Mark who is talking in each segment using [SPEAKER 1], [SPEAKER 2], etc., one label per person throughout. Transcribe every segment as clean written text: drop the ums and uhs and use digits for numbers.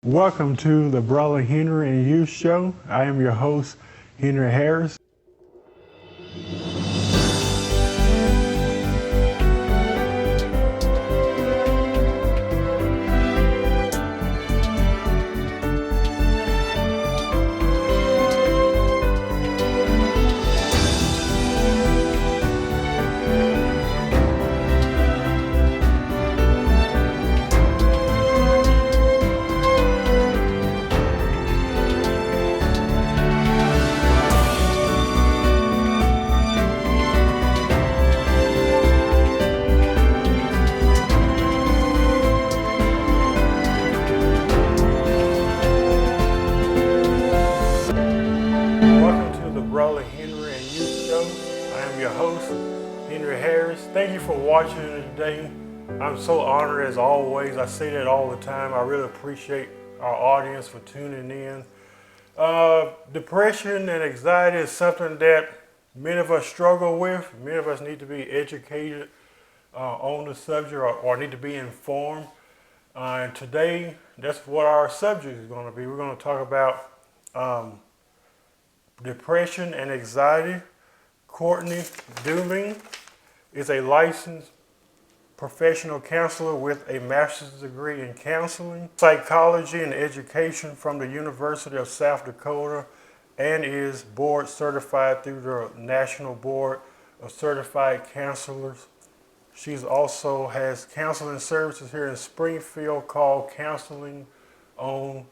[SPEAKER 1] Welcome to the Brother Henry and Youth Show. I am your host, Henry Harris. Thank you for watching today. I'm so honored as always. I say that all the time. I really appreciate our audience for tuning in. Depression and anxiety is something that many of us struggle with. Many of us need to be educated on the subject or need to be informed. And today, that's what our subject is going to be. We're going to talk about depression and anxiety. Cortney Dueming is a licensed professional counselor with a master's degree in counseling, psychology, and education from the University of South Dakota, and is board certified through the National Board of Certified Counselors. She also has counseling services here in Springfield called Counseling on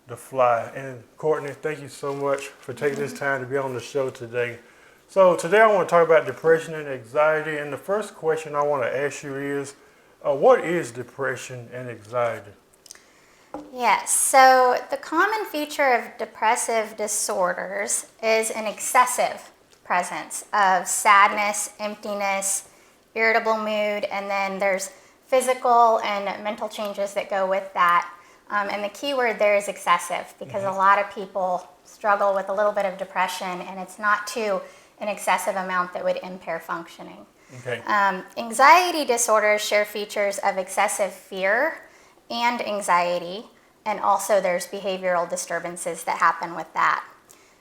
[SPEAKER 1] the Fly. And Cortney, thank you so much for taking this time to be on the show today. So today I want to talk about depression and anxiety, and the first question I want to ask you is, what is depression and anxiety?
[SPEAKER 2] Yes, so the common feature of depressive disorders is an excessive presence of sadness, emptiness, irritable mood, and then there's physical and mental changes that go with that. And the key word there is excessive, because a lot of people struggle with a little bit of depression, and it's not to an excessive amount that would impair functioning.
[SPEAKER 1] Okay.
[SPEAKER 2] Anxiety disorders share features of excessive fear and anxiety, and also there's behavioral disturbances that happen with that.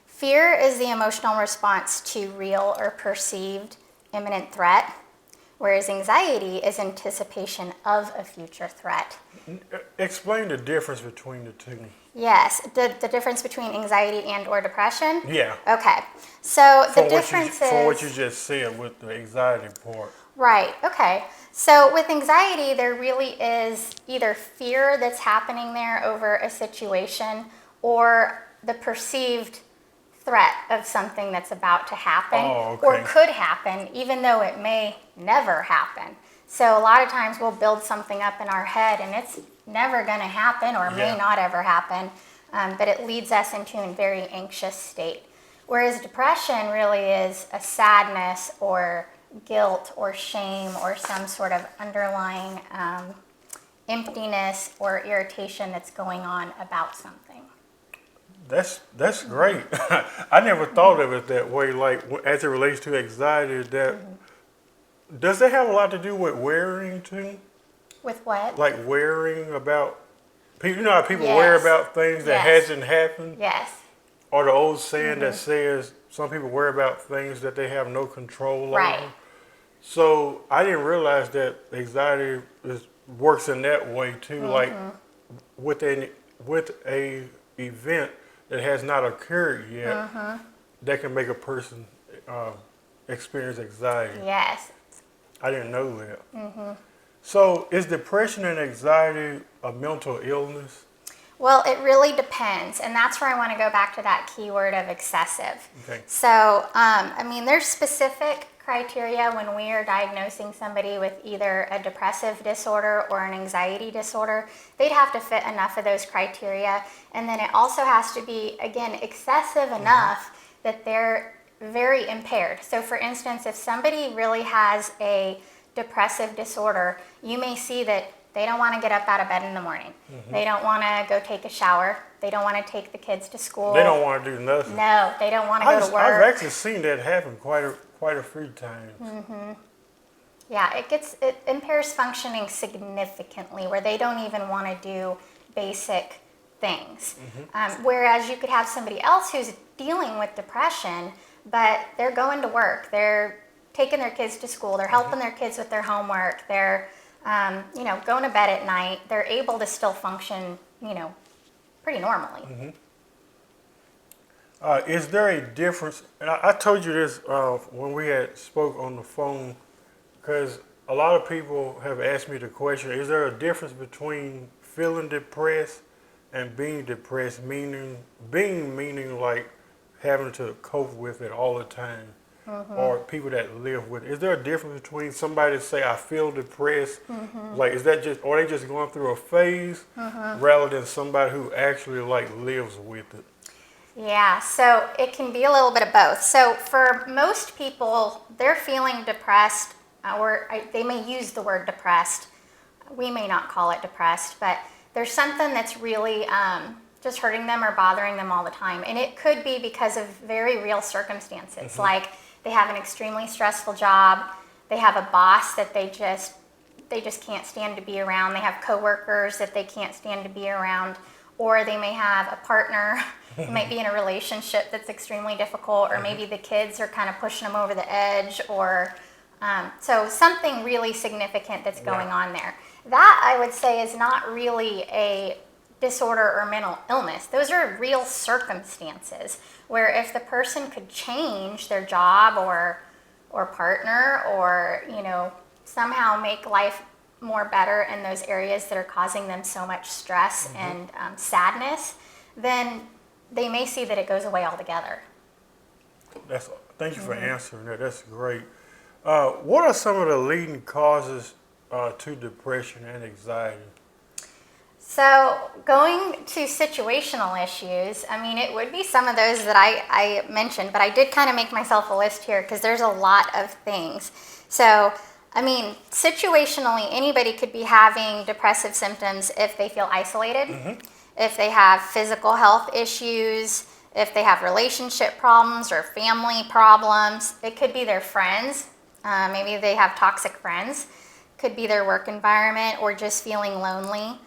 [SPEAKER 2] Fear is the emotional response to real or perceived imminent threat, whereas anxiety is anticipation of a future threat.
[SPEAKER 1] Explain the difference between the two.
[SPEAKER 2] Yes, the difference between anxiety and or depression?
[SPEAKER 1] Yeah.
[SPEAKER 2] Okay, so the difference is...
[SPEAKER 1] For what you just said with the anxiety part.
[SPEAKER 2] Right, okay. So with anxiety, there really is either fear that's happening there over a situation or the perceived threat of something that's about to happen or could happen, even though it may never happen. So a lot of times we'll build something up in our head and it's never going to happen or may not ever happen, but it leads us into a very anxious state. Whereas depression really is a sadness or guilt or shame or some sort of underlying emptiness or irritation that's going on about something.
[SPEAKER 1] That's great. I never thought of it that way, like as it relates to anxiety. Does that have a lot to do with worrying too?
[SPEAKER 2] With what?
[SPEAKER 1] Like worrying about people. You know how people worry about things that hasn't happened?
[SPEAKER 2] Yes.
[SPEAKER 1] Or the old saying that says some people worry about things that they have no control over. So I didn't realize that anxiety works in that way too. Like with a event that has not occurred yet, that can make a person experience anxiety.
[SPEAKER 2] Yes.
[SPEAKER 1] I didn't know that. So is depression and anxiety a mental illness?
[SPEAKER 2] Well, it really depends, and that's where I want to go back to that keyword of excessive.
[SPEAKER 1] Okay.
[SPEAKER 2] So, there's specific criteria when we are diagnosing somebody with either a depressive disorder or an anxiety disorder. They'd have to fit enough of those criteria, and then it also has to be, again, excessive enough that they're very impaired. So for instance, if somebody really has a depressive disorder, you may see that they don't want to get up out of bed in the morning. They don't want to go take a shower. They don't want to take the kids to school.
[SPEAKER 1] They don't want to do nothing.
[SPEAKER 2] No, they don't want to go to work.
[SPEAKER 1] I've actually seen that happen quite a few times.
[SPEAKER 2] Yeah, it impairs functioning significantly where they don't even want to do basic things. Whereas you could have somebody else who's dealing with depression, but they're going to work, they're taking their kids to school, they're helping their kids with their homework, they're going to bed at night, they're able to still function, pretty normally.
[SPEAKER 1] Is there a difference? And I told you this when we had spoke on the phone, because a lot of people have asked me the question: is there a difference between feeling depressed and being depressed? Meaning like having to cope with it all the time, or people that live with it. Is there a difference between somebody that say I feel depressed, like is that just, or they just going through a phase, rather than somebody who actually like lives with it?
[SPEAKER 2] Yeah, so it can be a little bit of both. So for most people, they're feeling depressed, they may use the word depressed. We may not call it depressed, but there's something that's really just hurting them or bothering them all the time. And it could be because of very real circumstances, like they have an extremely stressful job, they have a boss that they just can't stand to be around, they have coworkers that they can't stand to be around, or they may have a partner who might be in a relationship that's extremely difficult, or maybe the kids are kind of pushing them over the edge, or so something really significant that's going on there. That, I would say, is not really a disorder or mental illness. Those are real circumstances where if the person could change their job or partner, or somehow make life more better in those areas that are causing them so much stress and sadness, then they may see that it goes away altogether.
[SPEAKER 1] Thank you for answering that. That's great. What are some of the leading causes to depression and anxiety?
[SPEAKER 2] So going to situational issues, it would be some of those that I mentioned, but I did kind of make myself a list here because there's a lot of things. So situationally, anybody could be having depressive symptoms if they feel isolated, if they have physical health issues, if they have relationship problems or family problems. It could be their friends. Maybe they have toxic friends. Could be their work environment, or just feeling lonely.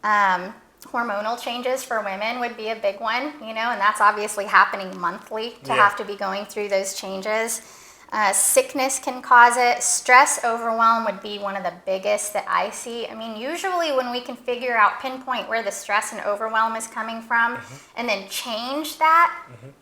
[SPEAKER 2] Hormonal changes for women would be a big one, and that's obviously happening monthly to have to be going through those changes. Sickness can cause it. Stress, overwhelm would be one of the biggest that I see. Usually when we can pinpoint where the stress and overwhelm is coming from, and then change that,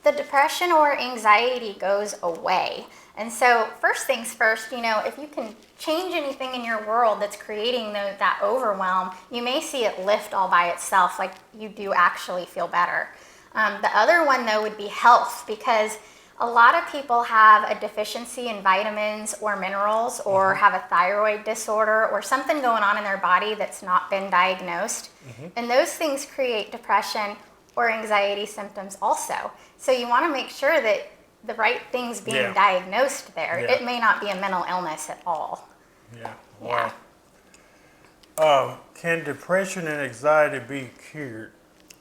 [SPEAKER 2] the depression or anxiety goes away. And so first things first, if you can change anything in your world that's creating that overwhelm, you may see it lift all by itself, like you do actually feel better. The other one, though, would be health, because a lot of people have a deficiency in vitamins or minerals, or have a thyroid disorder or something going on in their body that's not been diagnosed. And those things create depression or anxiety symptoms also. So you want to make sure that the right thing's being diagnosed there. It may not be a mental illness at all.
[SPEAKER 1] Can depression and anxiety be cured?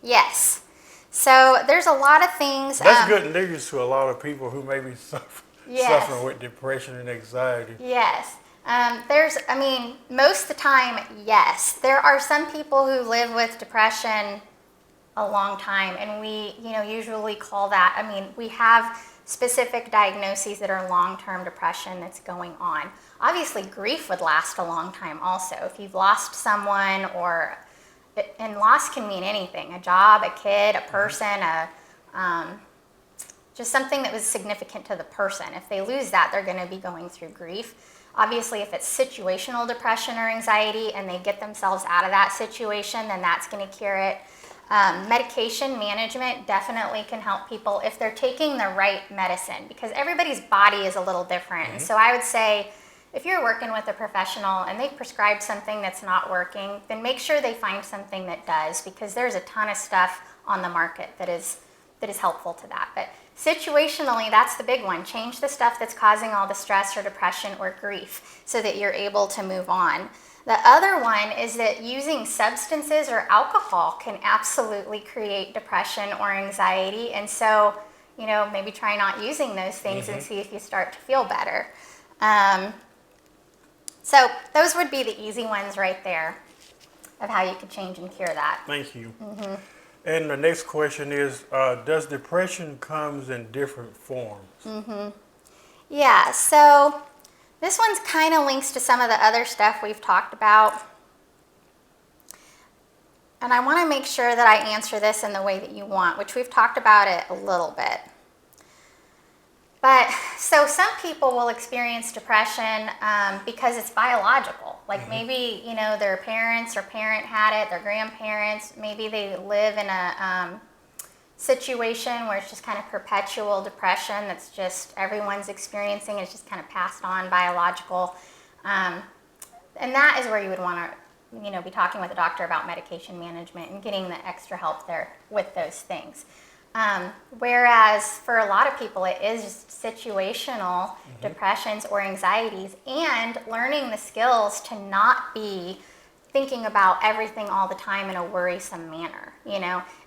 [SPEAKER 2] Yes. So there's a lot of things.
[SPEAKER 1] That's good news to a lot of people who may be suffering with depression and anxiety.
[SPEAKER 2] Yes. Most of the time, yes. There are some people who live with depression a long time, and we, usually call that, we have specific diagnoses that are long-term depression that's going on. Obviously, grief would last a long time also. If you've lost someone, and loss can mean anything: a job, a kid, a person, just something that was significant to the person. If they lose that, they're going to be going through grief. Obviously, if it's situational depression or anxiety and they get themselves out of that situation, then that's going to cure it. Medication management definitely can help people if they're taking the right medicine, because everybody's body is a little different. And so I would say, if you're working with a professional and they prescribe something that's not working, then make sure they find something that does, because there's a ton of stuff on the market that is helpful to that. But situationally, that's the big one. Change the stuff that's causing all the stress or depression or grief so that you're able to move on. The other one is that using substances or alcohol can absolutely create depression or anxiety. And so, maybe try not using those things and see if you start to feel better. So those would be the easy ones right there of how you could change and cure that.
[SPEAKER 1] Thank you. And the next question is, does depression comes in different forms?
[SPEAKER 2] Yeah, so this one's kind of links to some of the other stuff we've talked about. And I want to make sure that I answer this in the way that you want, which we've talked about it a little bit. But so some people will experience depression because it's biological. Like maybe, their parents or parent had it, their grandparents, maybe they live in a situation where it's just kind of perpetual depression that's just everyone's experiencing. It's just kind of passed on biological. And that is where you would want to be talking with a doctor about medication management and getting the extra help there with those things. Whereas for a lot of people, it is just situational depressions or anxieties, and learning the skills to not be thinking about everything all the time in a worrisome manner,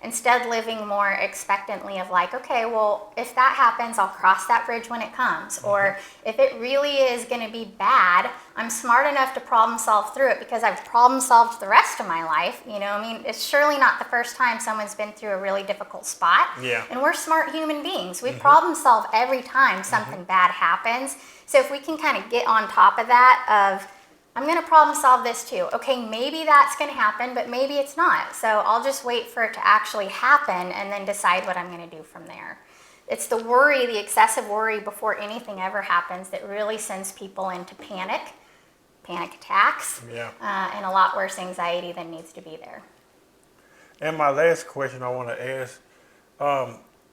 [SPEAKER 2] instead living more expectantly of like, okay, well, if that happens, I'll cross that bridge when it comes. Or if it really is going to be bad, I'm smart enough to problem solve through it because I've problem solved the rest of my life. It's surely not the first time someone's been through a really difficult spot.
[SPEAKER 1] Yeah.
[SPEAKER 2] And we're smart human beings. We problem solve every time something bad happens. So if we can kind of get on top of that of, I'm going to problem solve this too. Okay, maybe that's going to happen, but maybe it's not. So I'll just wait for it to actually happen and then decide what I'm going to do from there. It's the worry, the excessive worry before anything ever happens that really sends people into panic attacks, and a lot worse anxiety than needs to be there.
[SPEAKER 1] And my last question I want to ask,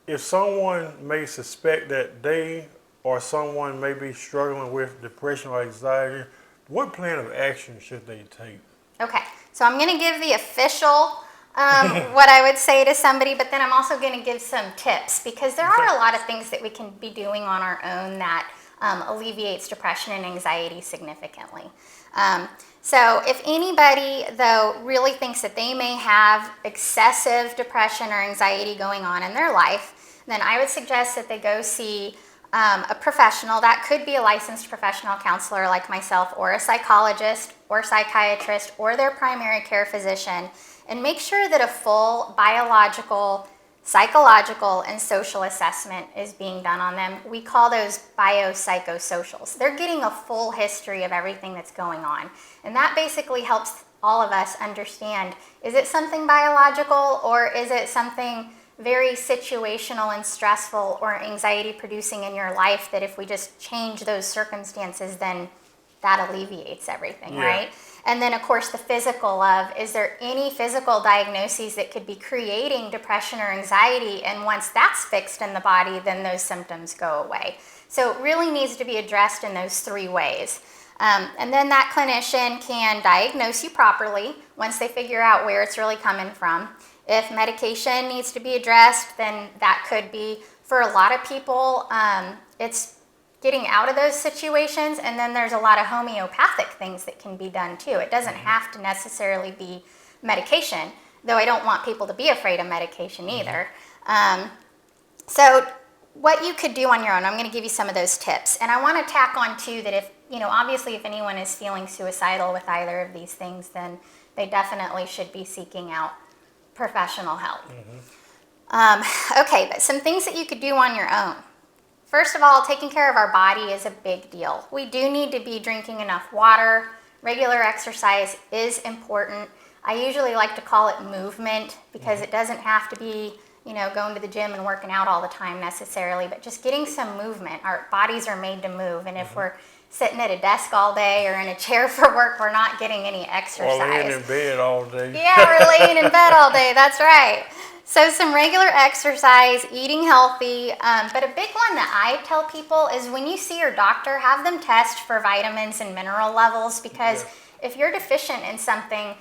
[SPEAKER 1] if someone may suspect that they or someone may be struggling with depression or anxiety, what plan of action should they take?
[SPEAKER 2] Okay, so I'm going to give the official what I would say to somebody, but then I'm also going to give some tips because there are a lot of things that we can be doing on our own that alleviates depression and anxiety significantly. So if anybody, though, really thinks that they may have excessive depression or anxiety going on in their life, then I would suggest that they go see a professional. That could be a licensed professional counselor like myself, or a psychologist or psychiatrist or their primary care physician, and make sure that a full biological, psychological, and social assessment is being done on them. We call those biopsychosocials. They're getting a full history of everything that's going on. And that basically helps all of us understand, is it something biological or is it something very situational and stressful or anxiety producing in your life that if we just change those circumstances, then that alleviates everything, right? And then of course the physical of, is there any physical diagnoses that could be creating depression or anxiety? And once that's fixed in the body, then those symptoms go away. So it really needs to be addressed in those three ways. And then that clinician can diagnose you properly once they figure out where it's really coming from. If medication needs to be addressed, then that could be, for a lot of people, it's getting out of those situations, and then there's a lot of homeopathic things that can be done too. It doesn't have to necessarily be medication, though I don't want people to be afraid of medication either. So what you could do on your own, I'm going to give you some of those tips. And I want to tack on too that if, obviously if anyone is feeling suicidal with either of these things, then they definitely should be seeking out professional help. Okay, but some things that you could do on your own. First of all, taking care of our body is a big deal. We do need to be drinking enough water. Regular exercise is important. I usually like to call it movement because it doesn't have to be, going to the gym and working out all the time necessarily, but just getting some movement. Our bodies are made to move, and if we're sitting at a desk all day or in a chair for work, we're not getting any exercise.
[SPEAKER 1] Or laying in bed all day.
[SPEAKER 2] Yeah, we're laying in bed all day, that's right. So some regular exercise, eating healthy, but a big one that I tell people is when you see your doctor, have them test for vitamins and mineral levels, because if you're deficient in something,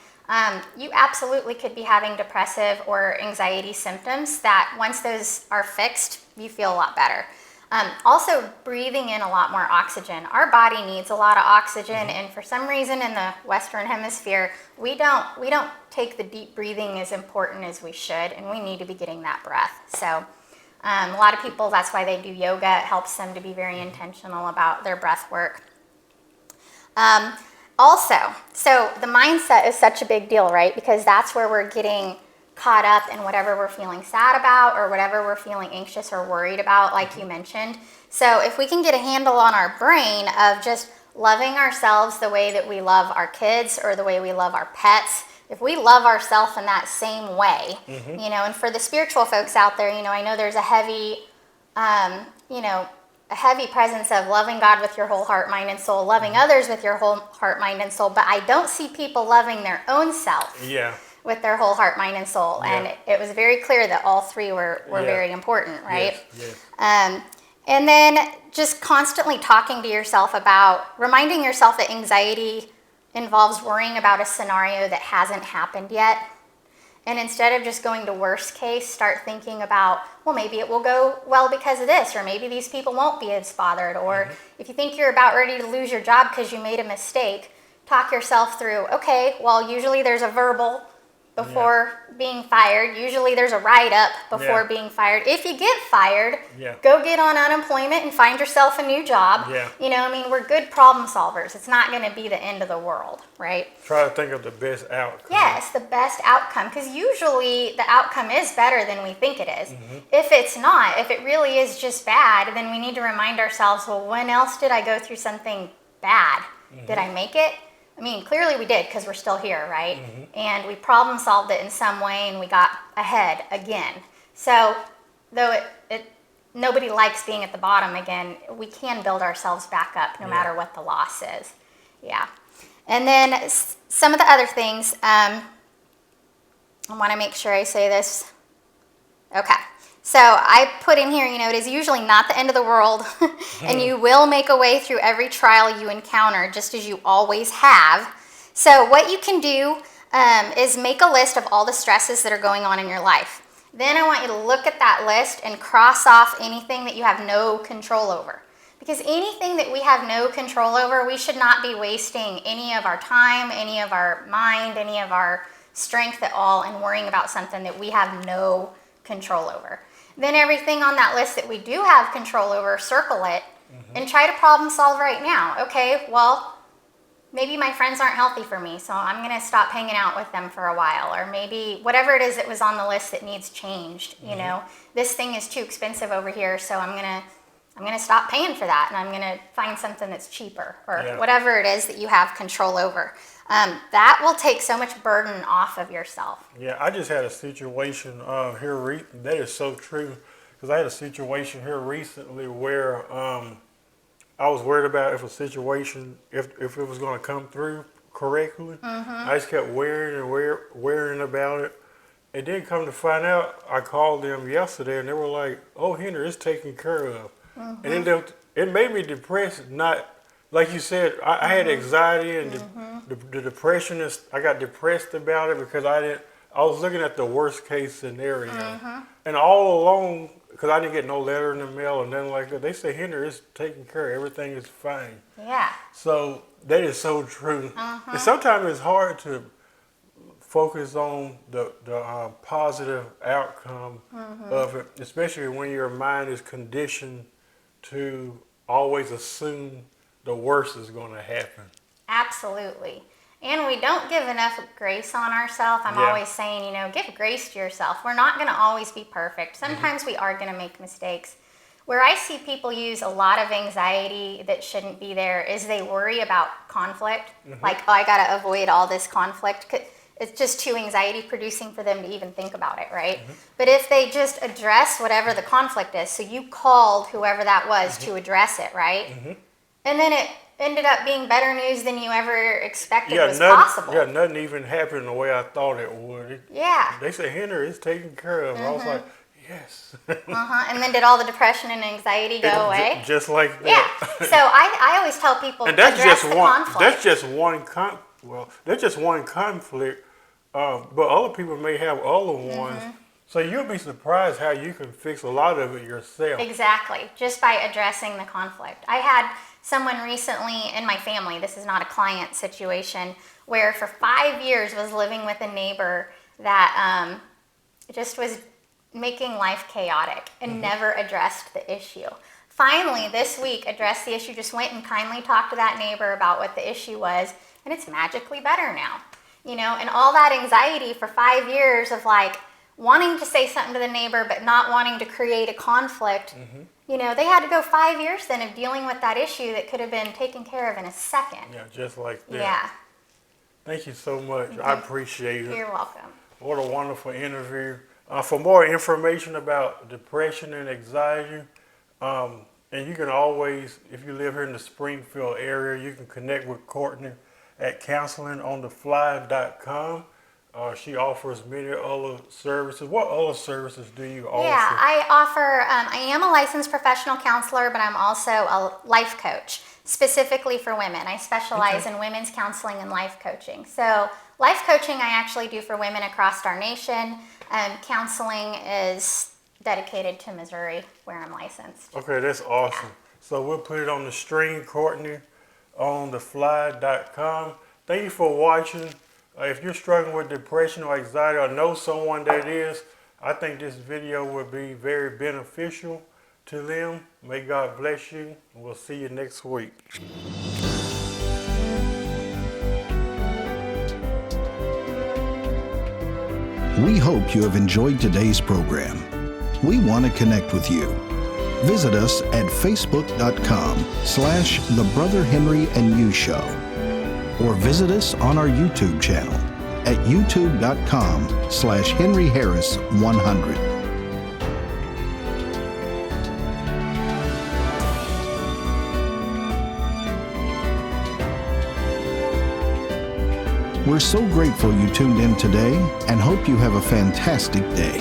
[SPEAKER 2] you absolutely could be having depressive or anxiety symptoms that once those are fixed, you feel a lot better. Also, breathing in a lot more oxygen. Our body needs a lot of oxygen, and for some reason in the Western Hemisphere, we don't take the deep breathing as important as we should, and we need to be getting that breath. So a lot of people, that's why they do yoga. It helps them to be very intentional about their breath work. Also, so the mindset is such a big deal, right? Because that's where we're getting caught up in whatever we're feeling sad about or whatever we're feeling anxious or worried about, like you mentioned. So if we can get a handle on our brain of just loving ourselves the way that we love our kids or the way we love our pets, if we love ourselves in that same way, and for the spiritual folks out there, I know there's a heavy, a heavy presence of loving God with your whole heart, mind, and soul, loving others with your whole heart, mind, and soul, but I don't see people loving their own self. With their whole heart, mind, and soul. And it was very clear that all three were very important, right?
[SPEAKER 1] Yes.
[SPEAKER 2] And then just constantly talking to yourself about, reminding yourself that anxiety involves worrying about a scenario that hasn't happened yet. And instead of just going to worst case, start thinking about, well, maybe it will go well because of this, or maybe these people won't be as bothered. Or if you think you're about ready to lose your job because you made a mistake, talk yourself through, okay, well, usually there's a verbal before being fired. Usually there's a write-up before being fired. If you get fired, go get on unemployment and find yourself a new job. We're good problem solvers. It's not going to be the end of the world, right?
[SPEAKER 1] Try to think of the best outcome.
[SPEAKER 2] Yes, the best outcome, because usually the outcome is better than we think it is. If it's not, if it really is just bad, then we need to remind ourselves, well, when else did I go through something bad? Did I make it? Clearly we did, because we're still here, right? And we problem solved it in some way, and we got ahead again. So, though nobody likes being at the bottom again, we can build ourselves back up no matter what the loss is. And then some of the other things, I want to make sure I say this. Okay. So I put in here, it is usually not the end of the world, and you will make a way through every trial you encounter, just as you always have. So what you can do is make a list of all the stresses that are going on in your life. Then I want you to look at that list and cross off anything that you have no control over. Because anything that we have no control over, we should not be wasting any of our time, any of our mind, any of our strength at all in worrying about something that we have no control over. Then everything on that list that we do have control over, circle it and try to problem solve right now. Okay, well, maybe my friends aren't healthy for me, so I'm going to stop hanging out with them for a while. Or maybe whatever it is that was on the list that needs changed, this thing is too expensive over here, so I'm going to stop paying for that, and I'm going to find something that's cheaper, or whatever it is that you have control over. That will take so much burden off of yourself.
[SPEAKER 1] I just had a situation here. That is so true, because I had a situation here recently where I was worried about if a situation, if it was going to come through correctly. I just kept worrying about it. And then come to find out, I called them yesterday, and they were like, "Oh, Henry, it's taken care of." And it made me depressed. Not like you said, I had anxiety and the depression. I got depressed about it because I was looking at the worst case scenario, and all along, because I didn't get no letter in the mail or nothing like that, they say, "Henry, it's taken care of. Everything is fine." So that is so true. And sometimes it's hard to focus on the positive outcome of it, especially when your mind is conditioned to always assume the worst is going to happen.
[SPEAKER 2] Absolutely. And we don't give enough grace on ourselves. I'm always saying, give grace to yourself. We're not going to always be perfect. Sometimes we are going to make mistakes. Where I see people use a lot of anxiety that shouldn't be there is they worry about conflict. Like, oh, I got to avoid all this conflict. It's just too anxiety producing for them to even think about it, right? But if they just address whatever the conflict is, so you called whoever that was to address it, right? And then it ended up being better news than you ever expected was possible.
[SPEAKER 1] Nothing even happened the way I thought it would. They said, "Henry, it's taken care of." I was like, yes.
[SPEAKER 2] And then did all the depression and anxiety go away?
[SPEAKER 1] Just like that.
[SPEAKER 2] So I always tell people,
[SPEAKER 1] and that's
[SPEAKER 2] address
[SPEAKER 1] just
[SPEAKER 2] the
[SPEAKER 1] one.
[SPEAKER 2] conflict.
[SPEAKER 1] That's just one that's just one conflict. But other people may have other ones. So you'll be surprised how you can fix a lot of it yourself.
[SPEAKER 2] Exactly, just by addressing the conflict. I had someone recently in my family, this is not a client situation, where for 5 years was living with a neighbor that just was making life chaotic and never addressed the issue. Finally, this week, addressed the issue, just went and kindly talked to that neighbor about what the issue was, and it's magically better now. And all that anxiety for 5 years of like, wanting to say something to the neighbor, but not wanting to create a conflict. You know, they had to go 5 years then of dealing with that issue that could have been taken care of in a second.
[SPEAKER 1] Yeah, just like that.
[SPEAKER 2] Yeah.
[SPEAKER 1] Thank you so much. I appreciate it.
[SPEAKER 2] You're welcome.
[SPEAKER 1] What a wonderful interview. For more information about depression and anxiety, and you can always, if you live here in the Springfield area, you can connect with Cortney at counselingonthefly.com. She offers many other services. What other services do you offer?
[SPEAKER 2] Yeah, I offer, I am a licensed professional counselor, but I'm also a life coach, specifically for women. I specialize in women's counseling and life coaching. So life coaching I actually do for women across our nation. Counseling is dedicated to Missouri, where I'm licensed.
[SPEAKER 1] Okay, that's awesome. So we'll put it on the screen, Cortney, on thefly.com. Thank you for watching. If you're struggling with depression or anxiety or know someone that is, I think this video will be very beneficial to them. May God bless you. We'll see you next week.
[SPEAKER 3] We hope you have enjoyed today's program. We want to connect with you. Visit us at facebook.com/The Brother Henry and You Show, or visit us on our YouTube channel at youtube.com/Henry Harris 100. We're so grateful you tuned in today and hope you have a fantastic day.